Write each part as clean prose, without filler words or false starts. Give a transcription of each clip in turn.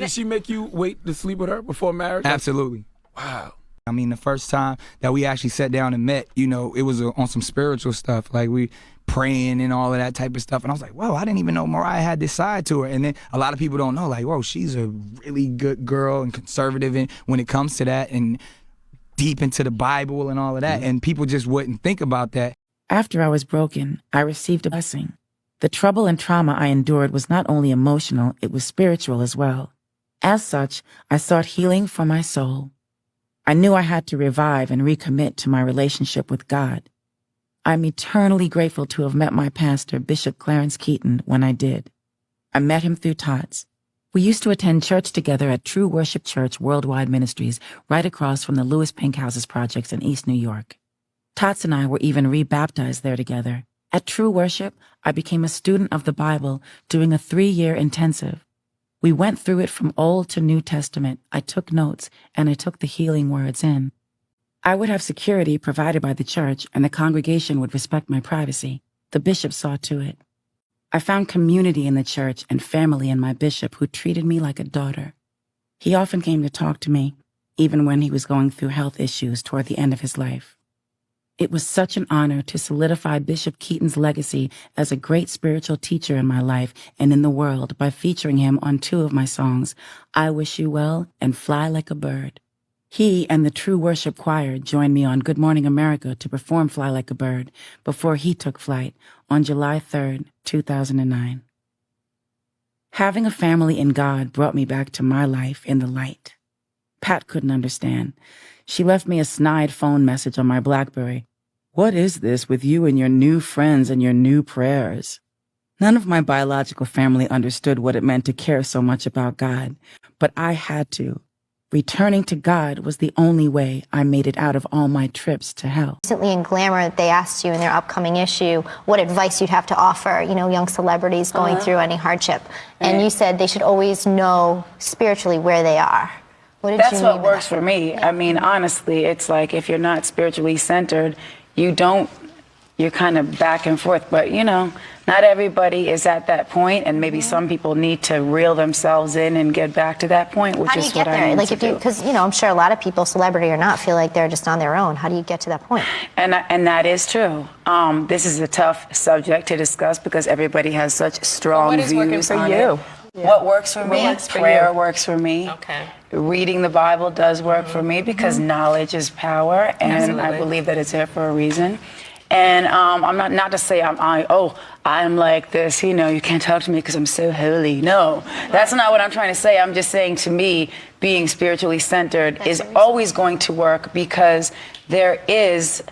Did she make you wait to sleep with her before marriage? Absolutely. Wow. I mean, the first time that we actually sat down and met, you know, it was on some spiritual stuff, like we praying and all of that type of stuff. And I was like, whoa, I didn't even know Mariah had this side to her. And then a lot of people don't know, like, whoa, she's a really good girl and conservative when it comes to that and deep into the Bible and all of that. And people just wouldn't think about that. After I was broken, I received a blessing. The trouble and trauma I endured was not only emotional, it was spiritual as well. As such, I sought healing for my soul. I knew I had to revive and recommit to my relationship with God. I'm eternally grateful to have met my pastor, Bishop Clarence Keaton, when I did. I met him through Tots. We used to attend church together at True Worship Church Worldwide Ministries, right across from the Louis Pinkhouse's projects in East New York. Tots and I were even rebaptized there together. At True Worship, I became a student of the Bible, doing a 3-year intensive. We went through it from Old to New Testament. I took notes, and I took the healing words in. I would have security provided by the church, and the congregation would respect my privacy. The bishop saw to it. I found community in the church and family in my bishop, who treated me like a daughter. He often came to talk to me, even when he was going through health issues toward the end of his life. It was such an honor to solidify Bishop Keaton's legacy as a great spiritual teacher in my life and in the world by featuring him on 2 of my songs, I Wish You Well and Fly Like a Bird. He and the True Worship Choir joined me on Good Morning America to perform Fly Like a Bird before he took flight on July 3rd, 2009. Having a family in God brought me back to my life in the light. Pat couldn't understand. She left me a snide phone message on my BlackBerry. What is this with you and your new friends and your new prayers? None of my biological family understood what it meant to care so much about God, but I had to. Returning to God was the only way I made it out of all my trips to hell. Recently in Glamour, they asked you in their upcoming issue what advice you'd have to offer, young celebrities going through any hardship. And you said they should always know spiritually where they are. What did you That's mean what by works that? for me. I mean, honestly, it's like if you're not spiritually centered, you're kind of back and forth. But, not everybody is at that point, and maybe some people need to reel themselves in and get back to that point, which is what I need to do. Because, I'm sure a lot of people, celebrity or not, feel like they're just on their own. How do you get to that point? And that is true. This is a tough subject to discuss because everybody has such strong views on it. What is working for you? Yeah. What works for me? Prayer works for me. Okay. Reading the Bible does work for me because knowledge is power, and Absolutely. I believe that it's there for a reason. And I'm not to say I'm like this, you can't talk to me because I'm so holy. No, that's not what I'm trying to say. I'm just saying, to me, being spiritually centered is always going to work because there is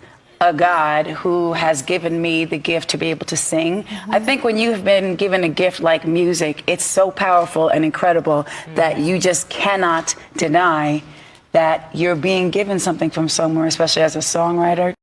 a God who has given me the gift to be able to sing. I think when you have been given a gift like music, it's so powerful and incredible that you just cannot deny that you're being given something from somewhere, especially as a songwriter.